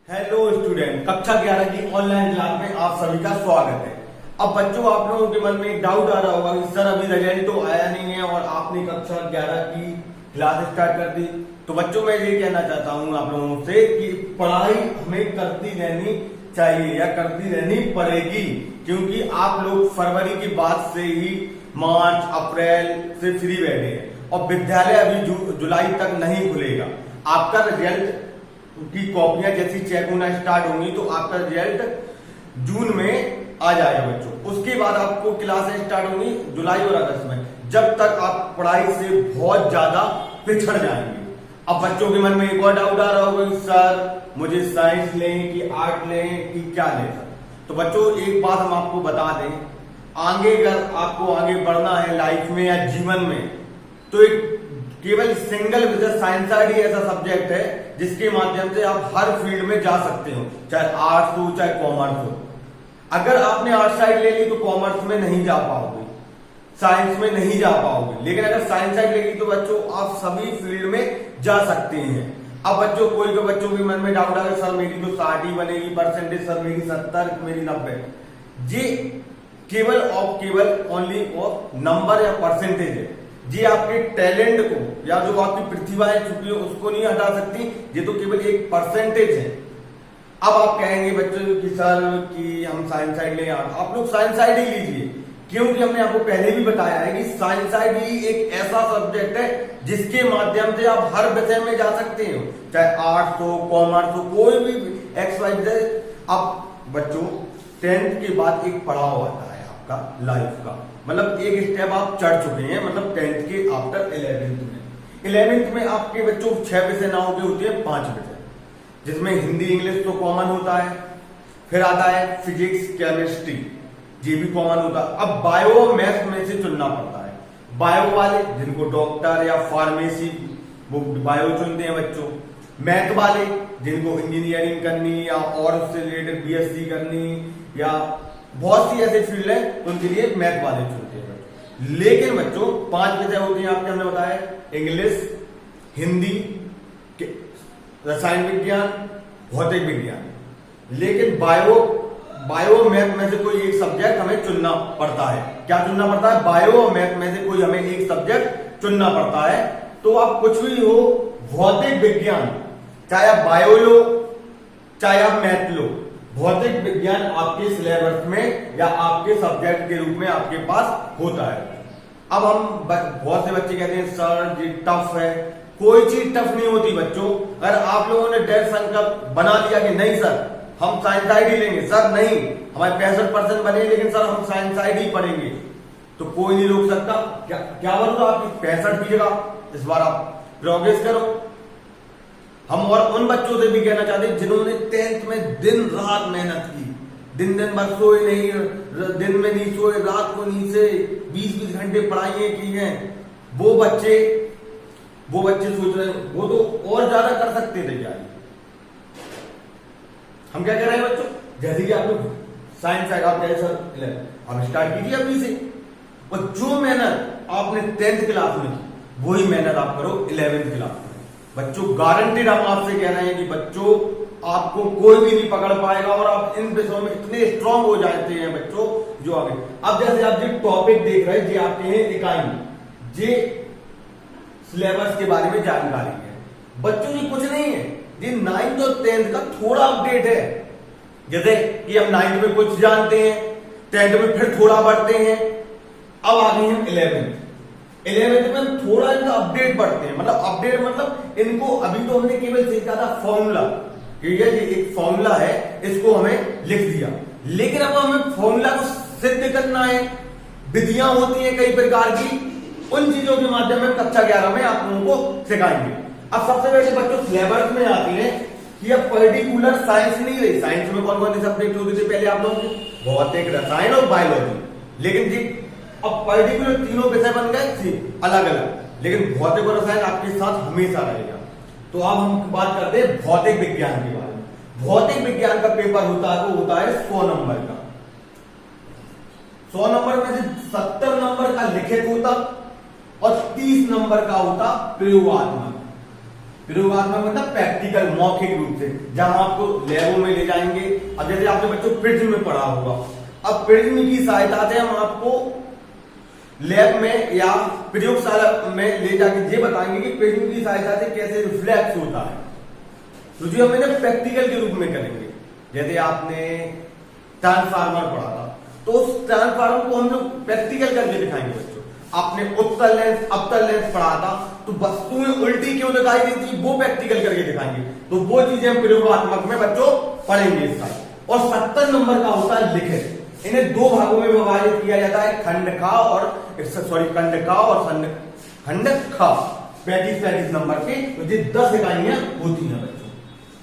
Hello student, कक्षा 11 की online class में आप सभी का स्वागत है। अब बच्चों, आप लोगों के मन में एक डाउट आ रहा होगा कि सर अभी रिजल्ट तो आया नहीं है और आपने कक्षा 11 की क्लास स्टार्ट कर दी। तो बच्चों, मैं ये कहना चाहता हूँ आप लोगों से कि पढ़ाई हमें करती रहनी चाहिए या करती रहनी पड़ेगी, क्योंकि आप लोग फरवरी के बाद से ही मार्च अप्रैल से फ्री बैठे हैं और विद्यालय अभी जुलाई तक नहीं खुलेगा। आपका रिजल्ट की कॉपियां जैसी चेक होना स्टार्ट होंगी तो आपका रिजल्ट जून में आ जाएगा बच्चों। उसके बाद आपको क्लासें स्टार्ट होंगी जुलाई और अगस्त में, जब तक आप पढ़ाई से बहुत ज्यादा पिछड़ जाएंगे। अब बच्चों के मन में एक और डाउट आ रहा होगा कि सर मुझे साइंस लें कि आर्ट लें कि क्या लें। तो बच्चों, एक बात हम आपको बता दें, आगे अगर आपको आगे बढ़ना है लाइफ में या जीवन में, तो एक केवल सिंगल विषय साइंस आर्ट ही ऐसा सब्जेक्ट है जिसके माध्यम से आप हर फील्ड में जा सकते हो, चाहे आर्ट्स हो चाहे कॉमर्स हो। अगर आपने आर्ट साइड ले ली तो कॉमर्स में नहीं जा पाओगे, साइंस में नहीं जा पाओगे, लेकिन अगर साइंस साइड ले ली तो बच्चों आप सभी फील्ड में जा सकते हैं। अब बच्चों, कोई तो बच्चों के मन में डाउट आ गया, सर मेरी तो 60 ही बनेगी परसेंटेज, सर मेरी 70, मेरी 90। जी केवल और केवल ओनली और नंबर या परसेंटेज है। जी आपके टैलेंट को या जो आपकी प्रतिभाएं छुपी है उसको नहीं हटा सकती, ये तो केवल एक परसेंटेज है। अब आप कहेंगे बच्चों कि सर कि हम साइंस साइड ले, आप लोग साइंस साइड ही लीजिए, क्योंकि हमने आपको पहले भी बताया है कि साइंस साइड ही एक ऐसा सब्जेक्ट है जिसके माध्यम से आप हर विषय में जा सकते हो, चाहे आर्ट्स हो कॉमर्स हो, कोई भी एक्स वाई जेड। अब बच्चों, 10th के बाद एक पड़ाव आता है आपका लाइफ का, मतलब एक स्टेप आप चढ़ चुके हैं, मतलब 10th के आफ्टर 11th में। 11th में आपके बच्चों 6 विषय ना होके होते हैं 5 विषय, जिसमें हिंदी इंग्लिश तो कॉमन होता है, फिर आता है फिजिक्स केमिस्ट्री, ये भी कॉमन होता है। अब बायो मैथ्स में से चुनना पड़ता है। बायो वाले जिनको डॉक्टर या फार्मेसी, वो बायो चुनते हैं बच्चों। मैथ वाले जिनको इंजीनियरिंग करनी या और उससे रिलेटेड बीएससी करनी या बहुत सी ऐसे फील्ड है तो उनके लिए मैथ वाले चुनते हैं। लेकिन बच्चों 5 विषय होते हैं आपके, हमने बताया इंग्लिश, हिंदी, रसायन विज्ञान, भौतिक विज्ञान। लेकिन बायो मैथ में से कोई एक सब्जेक्ट हमें चुनना पड़ता है। क्या चुनना पड़ता है? बायो मैथ में से कोई हमें एक सब्जेक्ट चुनना पड़ता है। तो आप कुछ भी हो, भौतिक विज्ञान, चाहे आप बायो लो चाहे आप मैथ लो, भौतिक विज्ञान आपके सिलेबस में या आपके सब्जेक्ट के रूप में आपके पास होता है। अब हम बहुत से बच्चे कहते हैं सर ये टफ है। कोई चीज टफ नहीं होती बच्चों। अगर आप लोगों ने दृढ़ संकल्प बना लिया कि नहीं सर हम साइंस साइड ही लेंगे, सर नहीं हमारे 65% बने लेकिन सर हम साइंस साइड ही पढ़ेंगे, तो कोई नहीं रोक सकता। क्या बोलूंगा, आपकी 65 की जगह इस बार आप प्रोग्रेस करो। हम और उन बच्चों से भी कहना चाहते हैं जिन्होंने 10th में दिन रात मेहनत की, दिन भर सोए नहीं, दिन में नहीं सोए, रात को नहीं से 20-20 घंटे पढ़ाई की हैं, वो बच्चे सोच रहे हैं वो तो और ज्यादा कर सकते थे। क्या हम क्या कह रहे हैं बच्चों, जैसे कि आप लोग साइंस साइड आप कहे सर अब स्टार्ट कीजिए अभी से, और जो मेहनत आपने 10th क्लास में की वही मेहनत आप करो 11th क्लास में। बच्चों गारंटेड हम आपसे कह रहे हैं कि बच्चों आपको कोई भी नहीं पकड़ पाएगा और आप इन विषयों में इतने स्ट्रांग हो जाते हैं बच्चों जो आगे। अब जैसे आप जो टॉपिक देख रहे हैं ये आपके हैं इकाई, ये सिलेबस के बारे में जानकारी है बच्चों। ये कुछ नहीं है, ये 9th और 10th का थोड़ा अपडेट है। जैसे कि हम 9th में कुछ जानते हैं, 10th में फिर थोड़ा बढ़ते हैं, अब आ गए हम 11th में थोड़ा इनका अपडेट बढ़ते हैं। मतलब अपडेट मतलब इनको अभी तो हमने केवल सीखा था फॉर्मूला, ठीक है जी, एक फॉर्मूला है इसको हमें लिख दिया, लेकिन अब हमें फॉर्मूला को सिद्ध करना है। विधियां होती हैं कई प्रकार की, उन चीजों के माध्यम में कक्षा 11 में आप लोगों को सिखाएंगे। अब सबसे पहले बच्चों सिलेबस में आती है कि अब पर्टिकुलर साइंस नहीं रही। साइंस में कौन कौन से सब्जेक्ट होते थे पहले आप लोगों के? भौतिक, रसायन और बायोलॉजी। लेकिन जी अब पर्टिकुलर तीनों विषय बन गए थे अलग अलग, लेकिन भौतिक और रसायन आपके साथ हमेशा रहेगा। तो अब हम बात करते हैं भौतिक विज्ञान के बारे में। भौतिक विज्ञान का पेपर होता है वो होता है 100 नंबर का। 100 नंबर में से 70 नंबर का लिखित होता और 30 नंबर का होता प्रयोगात्मक। प्रयोगात्मक मतलब प्रैक्टिकल मौखिक रूप से, जहां आपको लैबों में ले जाएंगे। अब जैसे आपने बच्चों प्रिज्म में पढ़ा होगा, अब प्रिज्म की सहायता से हम आपको लैब में या प्रयोगशाला में ले जाके ये बताएंगे कि प्रिज्म की सहायता से कैसे रिफ्लेक्स होता है। तो जो हम इन्हें प्रैक्टिकल के रूप में करेंगे। जैसे आपने ट्रांसफार्मर पढ़ा था, तो उस ट्रांसफार्मर को हम लोग प्रैक्टिकल करके दिखाएंगे बच्चों। आपने उत्तल लेंस अवतल लेंस पढ़ा था, तो वस्तुएं उल्टी क्यों दिखाई देती वो प्रैक्टिकल करके दिखाएंगे। तो वो चीजें हम प्रयोगात्मक में बच्चों पढ़ेंगे इस साल। और 70 नंबर का होता है लिखित। इन्हें दो भागों में विभाजित किया जाता है, खंड खा और खंड खा। 35 नंबर के तो ये 10 इकाइयां होती हैं बच्चों।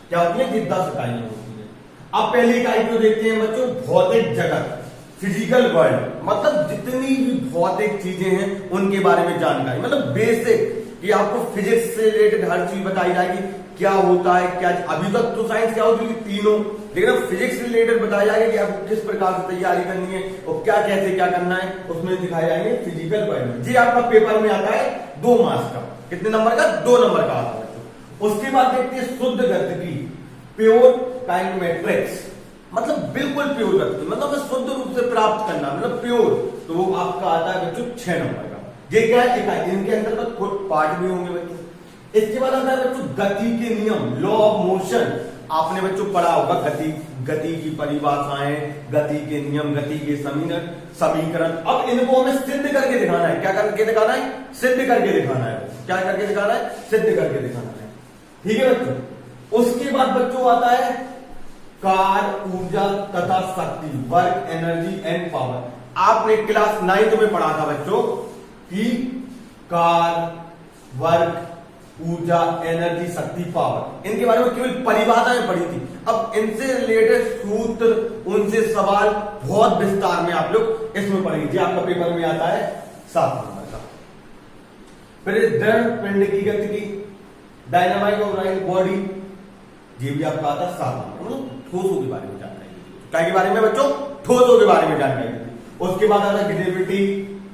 क्या होती है? ये 10 इकाइयां होती हैं। अब पहली इकाई को देखते हैं बच्चों, भौतिक जगत, फिजिकल वर्ल्ड। मतलब जितनी भी भौतिक चीजें हैं उनके बारे में जानकारी, मतलब बेसिक, कि आपको फिजिक्स से रिलेटेड हर चीज बताई जाएगी, क्या होता है क्या। अभी तक तो साइंस क्या होती थी तीनों, लेकिन अब फिजिक्स से रिलेटेड बताया जाएगा कि आपको किस प्रकार से तैयारी करनी है और क्या कैसे क्या करना है, उसमें दिखाए जाएंगे फिजिकल वर्ल्ड। जी आपका पेपर में आता है 2 मार्क्स का। कितने नंबर का? 2 नंबर का आता है। उसके बाद देखते हैं शुद्ध गतिकी, प्योर काइनेमेट्रिक्स, मतलब बिल्कुल प्योर गतिकी, मतलब शुद्ध रूप से प्राप्त करना, मतलब प्योर। तो वो आपका आता है बच्चों 6 नंबर का। ये क्या है? इकाई, इनके अंतर्गत कुछ पार्ट भी होंगे बच्चों। इसके बाद आता है बच्चों गति के नियम, लॉ ऑफ मोशन। आपने बच्चों पढ़ा होगा गति की परिभाषाएं, गति के नियम, गति के समीकरण। अब इनको हमें सिद्ध करके दिखाना है। क्या करके दिखाना है? सिद्ध करके दिखाना है। क्या करके दिखाना है? सिद्ध करके दिखाना है। ठीक है बच्चों। उसके बाद बच्चों आता है कार्य, ऊर्जा तथा शक्ति, वर्क, एनर्जी एंड पावर। आपने क्लास 9 में पढ़ा था बच्चों कि कार्य, वर्क, ऊर्जा, एनर्जी, शक्ति, पावर, इनके बारे में केवल परिभाषाएं पढ़ी थी। अब इनसे रिलेटेड सूत्र, उनसे सवाल बहुत विस्तार में आप लोग इसमें पढ़ेंगे। आपका पेपर में आता है 7 नंबर का। फिर दृढ़ पिंड की गतिकी, डायनामाइट ऑफ बॉडी, ये भी आपका आता है 7 नंबर। मतलब ठोसों के बारे में जानकारी, क्या के बारे में बच्चों? ठोसों के बारे में जानकारी दी। उसके बाद आता है ग्रेविटी,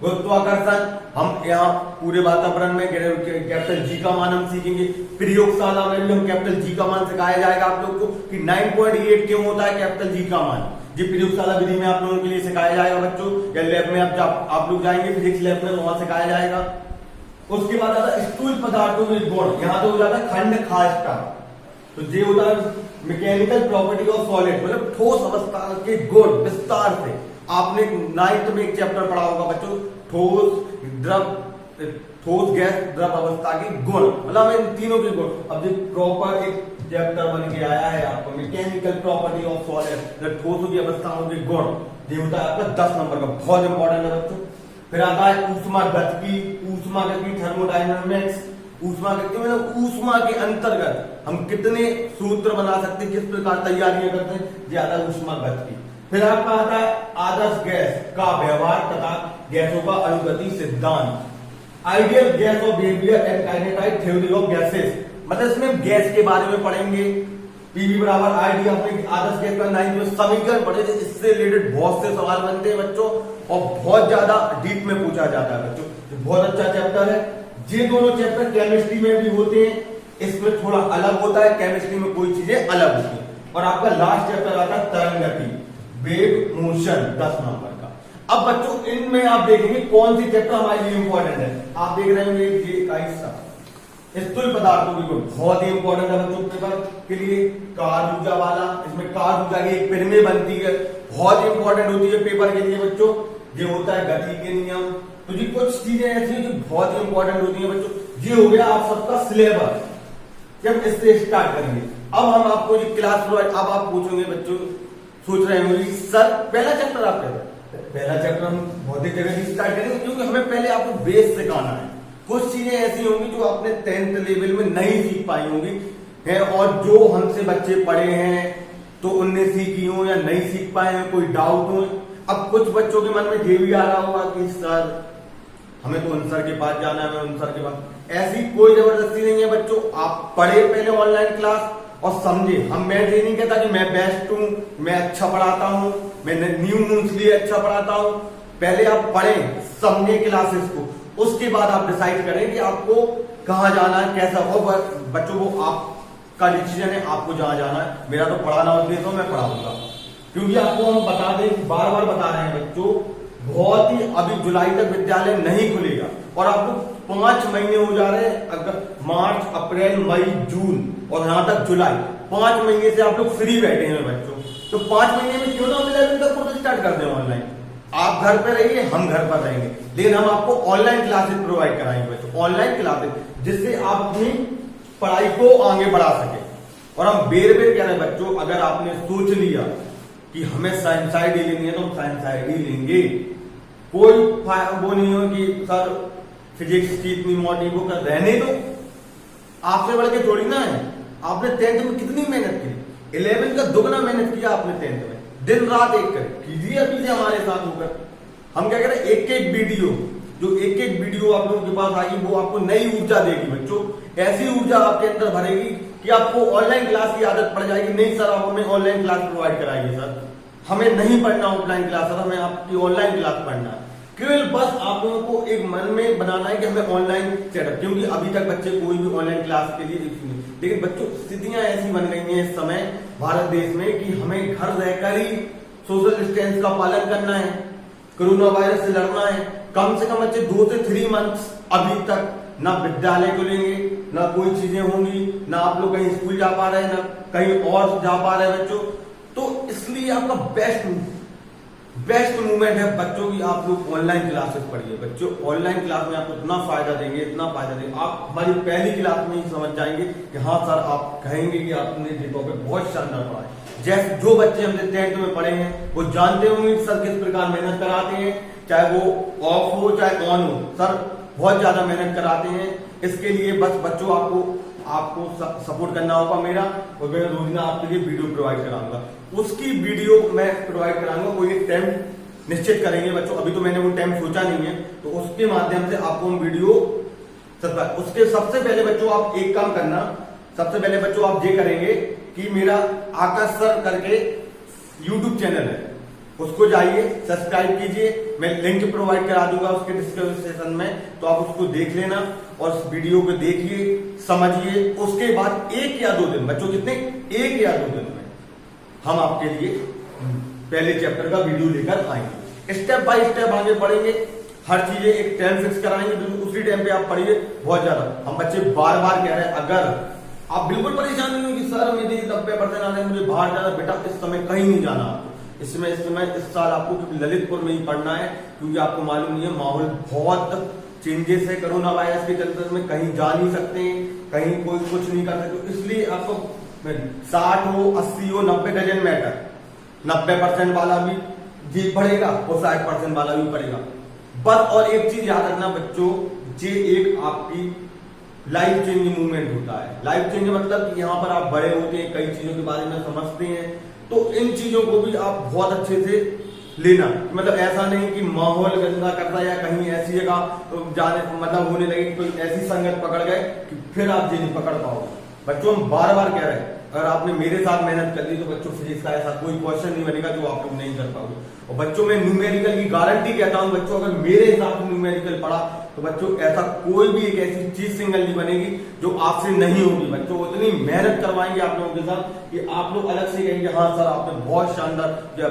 गुरुत्वाकर्षण। हम यहाँ पूरे वातावरण में कैपिटल जी का मान हम सीखेंगे। प्रयोगशाला में भी हम कैपिटल जी का मान सिखाया जाएगा आप लोग को कि 9.8 क्यों होता है कैपिटल जी का मान। जी प्रयोगशाला विधि में आप लोगों के लिए सिखाया जाएगा बच्चों, या लैब में आप लोग जाएंगे फिजिक्स लैब में, वहां सिखाया जाएगा। उसके बाद आता है स्थूल पदार्थों में गुण। यहाँ तो हो जाता है खंड खास्टा। तो ये होता है मैकेनिकल प्रॉपर्टी ऑफ सॉलिड, मतलब ठोस अवस्था के गुण विस्तार से। आपने 9th में एक चैप्टर पढ़ा होगा बच्चों, ठोस गैस द्रव अवस्था के गुण, मतलब इन तीनों के गुण। अब ये प्रॉपर एक चैप्टर बन के आया है आपको, मैकेनिकल प्रॉपर्टी ऑफ सॉलिड, ठोसों की अवस्थाओं के गुण। ये होता है आपका 10 नंबर का, बहुत इंपॉर्टेंट है बच्चों। फिर आता है ऊष्मा गति, थर्मोडायनामिक्स। ऊष्मा गति मतलब ऊष्मा के अंतर्गत हम कितने सूत्र बना सकते हैं, किस प्रकार तैयारियां करते हैं, ज्यादा ऊष्मा गति। फिर आपका आता है आदर्श गैस का व्यवहार तथा गैसों का अणुगति सिद्धांत, ideal gas off behaviour and kinetic theory of gases. मतलब इसमें गैस के बारे में पढ़ेंगे। पीवी बराबर आईडी, अपने आदर्श गैस का 9th में समीकरण पढ़े थे, इससे रिलेटेड बहुत से सवाल बनते हैं बच्चों और बहुत ज्यादा डीप में पूछा जाता है बच्चों। बहुत अच्छा चैप्टर है। ये दोनों चैप्टर केमिस्ट्री में भी होते हैं, इसमें थोड़ा अलग होता है, केमिस्ट्री में कोई चीजें अलग होती है। और आपका लास्ट चैप्टर आता है तरंग गति, वेव मोशन, 10 नंबर का। अब बच्चों इनमें आप देखेंगे कौन सी चैप्टर हमारे लिए इंपॉर्टेंट है। आप देख रहे होंगे ये का हिस्सा स्थूल पदार्थों की गुण, बहुत ही इंपॉर्टेंट है बच्चों पेपर के लिए। कार्य ऊर्जा वाला, इसमें कार्य ऊर्जा की एक पिरमें बनती है, बहुत इंपॉर्टेंट होती है पेपर के लिए बच्चों। ये होता है गति के नियम। तो जी कुछ चीजें ऐसी हैं जो बहुत ही इंपॉर्टेंट होती हैं बच्चों। ये हो गया आप सबका सिलेबस, जब इससे स्टार्ट करेंगे। अब हम आपको जो क्लास, अब आप पूछोगे बच्चों, सोच रहे होंगे सर पहला चैप्टर आप पहला चैप्टर हम भौतिक जगत ही स्टार्ट करेंगे, क्योंकि हमें पहले आपको बेस सिखाना है। कुछ चीजें ऐसी होंगी जो आपने 10th लेवल में नहीं सीख पाई होंगी है, और जो हमसे बच्चे पढ़े हैं तो उनने सीखी हो या नहीं सीख पाए हैं, कोई डाउट हो। अब कुछ बच्चों के मन में ये भी आ रहा होगा कि सर हमें तो उन सर के पास जाना है, उन सर के पास। ऐसी कोई जबरदस्ती नहीं है बच्चों। आप पढ़े पहले ऑनलाइन क्लास और समझे। मैं ये नहीं कहता कि मैं बेस्ट हूं, मैं अच्छा पढ़ाता हूं, मैं न्यू हूं इसलिए अच्छा पढ़ाता हूं। पहले आप पढ़ें, समझे क्लासेस को, उसके बाद आप डिसाइड करें कि आपको कहाँ जाना है, कैसा हो, बच्चों को आपका डिसीजन है, आपको जहां जाना है। मेरा तो पढ़ाना उद्देश्य है, मैं पढ़ाऊंगा, क्योंकि आपको हम बता दें, बार बार बता रहे हैं बच्चों, बहुत ही अभी जुलाई तक विद्यालय नहीं खुलेगा और आपको 5 महीने हो जा रहे हैं। अगर मार्च, अप्रैल, मई, जून और यहां तक जुलाई, 5 महीने से आप लोग फ्री बैठे हैं बच्चों। तो 5 महीने में क्यों ना हम 11वीं का कोर्स स्टार्ट कर दें ऑनलाइन। आप घर पे रहिए, हम घर पर रहेंगे, लेकिन हम आपको ऑनलाइन क्लासेस प्रोवाइड कराएंगे बच्चों, ऑनलाइन क्लासेस, जिससे आप अपनी पढ़ाई को आगे बढ़ा सके। और हम बेर बेर कह रहे हैं बच्चों, अगर आपने सोच लिया कि हमें साइंस आईडी लेनी है तो हम साइंस आईडी लेंगे। कोई वो नहीं हो कि सर फिजिक्स की इतनी मोटी वो कर, रहने दो, आपसे बढ़ के थोड़ी ना है। आपने 10th में कितनी मेहनत की, 11th का दुगना मेहनत किया आपने 10th में, दिन रात एक कर कीजिए अभी से हमारे साथ होकर। हम क्या कह रहे हैं, एक एक वीडियो, जो एक एक वीडियो आप लोगों के पास आएगी वो आपको नई ऊर्जा देगी बच्चों, ऐसी ऊर्जा आपके अंदर भरेगी कि आपको ऑनलाइन क्लास की आदत पड़ जाएगी। नहीं सर, आप हमें ऑनलाइन क्लास प्रोवाइड कराइए सर, हमें नहीं पढ़ना ऑफलाइन क्लास, सर हमें आपकी ऑनलाइन क्लास पढ़ना है। केवल बस आप लोगों को एक मन में बनाना है कि हमें ऑनलाइन सेटअप, क्योंकि अभी तक बच्चे कोई भी ऑनलाइन क्लास के लिए नहीं, लेकिन बच्चों स्थितियां ऐसी बन गई हैं इस समय भारत देश में कि हमें घर रहकर ही सोशल डिस्टेंस का पालन करना है, कोरोना वायरस से लड़ना है। कम से कम बच्चे 2 से 3 मंथ्स अभी तक ना विद्यालय खुलेंगे, ना कोई चीजें होंगी, ना आप लोग कहीं स्कूल जा पा रहे हैं, ना कहीं और जा पा रहे हैं बच्चों। तो इसलिए आपका बेस्ट मूवमेंट है बच्चों की, आप लोग ऑनलाइन क्लासेस पढ़िए बच्चों। ऑनलाइन क्लास में आपको इतना फायदा देंगे, इतना फायदा देंगे, आप हमारी पहली क्लास में ही समझ जाएंगे कि हाँ सर, आप कहेंगे कि आपने ये टॉपिक बहुत शानदार पढ़ा है। जैसे जो बच्चे हमने 10th में पढ़े हैं वो जानते होंगे सर किस प्रकार मेहनत कराते हैं, चाहे वो ऑफ हो चाहे ऑन हो, सर बहुत ज्यादा मेहनत कराते हैं। इसके लिए बस बच्चों आपको सपोर्ट करना होगा मेरा, और मैं रोजाना आपके लिए वीडियो प्रोवाइड कराऊंगा। उसकी वीडियो मैं प्रोवाइड कराऊंगा, कोई एक टाइम निश्चित करेंगे बच्चों, अभी तो मैंने वो टाइम सोचा नहीं है, तो उसके माध्यम से आपको हम वीडियो उसके सबसे पहले बच्चों आप एक काम करना, सबसे पहले बच्चों आप ये करेंगे कि मेरा आकाश सर करके यूट्यूब चैनल है, उसको जाइए सब्सक्राइब कीजिए, मैं लिंक प्रोवाइड करा दूंगा उसके डिस्क्रिप्शन में, तो आप उसको देख लेना और उस वीडियो को देखिए, समझिए। उसके बाद 1 या 2 दिन बच्चों, कितने 1 या 2 दिन में हम आपके लिए पहले चैप्टर का वीडियो लेकर आएंगे, स्टेप बाय स्टेप आगे बढ़ेंगे, हर चीजें एक टाइम फिक्स कराएंगे, बिल्कुल उसी टाइम पे आप पढ़िए। बहुत ज्यादा हम बच्चे बार बार कह रहे हैं, अगर आप बिल्कुल परेशान नहीं हो कि सर मेरे 90% आ रहे हैं, मुझे बाहर जाना, बेटा इस समय कहीं नहीं जाना आपको, इस साल आपको ललितपुर में ही पढ़ना है, क्योंकि आपको मालूम नहीं है माहौल बहुत चेंजेस है, कोरोना वायरस के चलते में कहीं जा नहीं सकते हैं, कहीं कोई कुछ नहीं कर सकते, इसलिए आपको 60 हो 80 हो 90 डजन मैटर, 90% वाला भी जी पढ़ेगा और 60% वाला भी पढ़ेगा बस। और एक चीज याद रखना बच्चों, ये एक आपकी लाइफ चेंजिंग मूवमेंट होता है। लाइफ चेंज मतलब कि यहाँ पर आप बड़े होते हैं, कई चीजों के बारे में समझते हैं, तो इन चीजों को भी आप बहुत अच्छे से लेना। मतलब ऐसा नहीं कि माहौल गंदा करता या कहीं ऐसी जगह जाने मतलब होने लगे, कोई ऐसी संगत पकड़ गए कि फिर आप ये नहीं पकड़ पाओगे। बच्चों हम बार बार कह रहे हैं, अगर आपने मेरे साथ मेहनत कर ली तो बच्चों फिजिक्स का ऐसा कोई क्वेश्चन नहीं बनेगा जो आप लोग नहीं कर पाओगे। और बच्चों में न्यूमेरिकल की गारंटी कहता हूं बच्चों, अगर मेरे हिसाब से न्यूमेरिकल पढ़ा तो बच्चों ऐसा कोई भी एक ऐसी चीज सिंगल नहीं बनेगी जो आपसे नहीं होगी। बच्चों इतनी मेहनत करवाएंगे आप लोगों के साथ कि आप लोग अलग से कहेंगे हाँ सर आपने बहुत शानदार।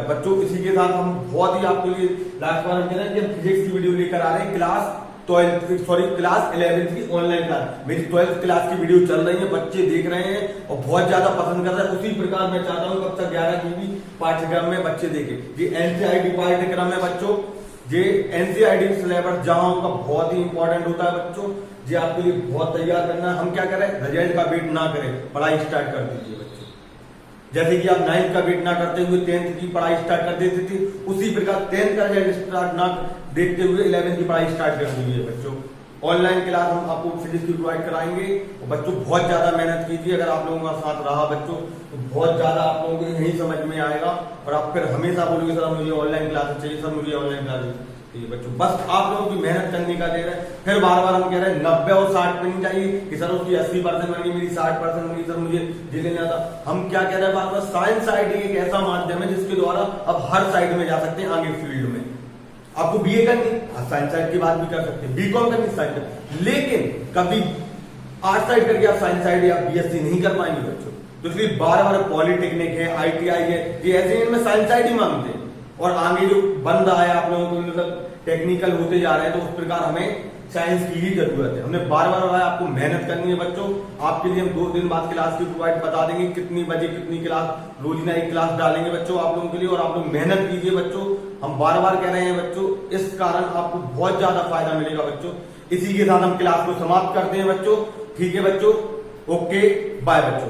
बच्चों इसी के साथ हम बहुत ही आपके लिए लास्ट बार हम कह रहे हैं कि फिजिक्स की वीडियो लेकर आ रहे हैं, क्लास 11th की ऑनलाइन क्लास। मेरी 12th क्लास की वीडियो चल रही है, बच्चे देख रहे हैं और बहुत ज्यादा पसंद कर रहे हैं। उसी प्रकार मैं चाहता हूँ कक्षा 11 की भी पाठ्यक्रम में बच्चे देखें। ये एनसीईआरटी पाठ्यक्रम है बच्चों, ये एनसीईआरटी सिलेबस जहां उनका बहुत ही इंपॉर्टेंट होता है बच्चों, ये आपके लिए बहुत तैयार करना है। हम क्या करें, रिजल्ट का वेट ना करें, पढ़ाई स्टार्ट कर दीजिए बच्चों। जैसे कि आप 9th का वेट ना करते हुए 10th की पढ़ाई स्टार्ट कर देते थे, उसी प्रकार 10th का रिजल्ट स्टार्ट ना देखते हुए 11th की पढ़ाई स्टार्ट कर दीजिए बच्चों। ऑनलाइन क्लास हम आपको फिजिक्स की प्रोवाइड कराएंगे और बच्चों बहुत ज्यादा मेहनत कीजिए। अगर आप लोगों का साथ रहा बच्चों तो बहुत ज्यादा आप लोगों को यही समझ में आएगा और आप फिर हमेशा बोलोगे सर मुझे ऑनलाइन क्लासेस चाहिए, सर मुझे ऑनलाइन क्लासेस चाहिए। बच्चों बस आप लोगों की मेहनत करने का देर है। फिर बार बार हम कह रहे हैं 90 और 60 पे नहीं चाहिए कि सर उसकी 80% बनी, मेरी 60% बनी, सर मुझे ये लेना था। हम क्या कह रहे हैं बार बार, साइंस साइड एक ऐसा माध्यम है जिसके द्वारा आप हर साइड में जा सकते हैं आगे फील्ड में। आपको बीए करनी, साइंस साइड की बात भी कर सकते हैं, बीकॉम करनी साइंस, लेकिन कभी आर्ट्स साइड करके आप साइंस साइड या बीएससी नहीं कर पाएंगे बच्चों। तो इसलिए बार बार पॉलिटेक्निक है, आईटीआई है, ये ऐसे इनमें साइंस साइड ही मांगते हैं। और आगे जो बन रहा है आप लोगों को, मतलब टेक्निकल होते जा रहे हैं, तो उस प्रकार हमें साइंस की ही जरूरत है। हमने बार बार बताया आपको मेहनत करनी है बच्चों। आपके लिए हम 2 दिन बाद क्लास की प्रोवाइड बता देंगे, कितनी बजे कितनी क्लास, रोजाना एक क्लास डालेंगे बच्चों आप लोगों के लिए। और आप लोग मेहनत कीजिए बच्चों, हम बार बार कह रहे हैं बच्चों, इस कारण आपको बहुत ज्यादा फायदा मिलेगा बच्चों। इसी के साथ हम क्लास को समाप्त करते हैं बच्चों। ठीक है बच्चों, ओके बाय बच्चों।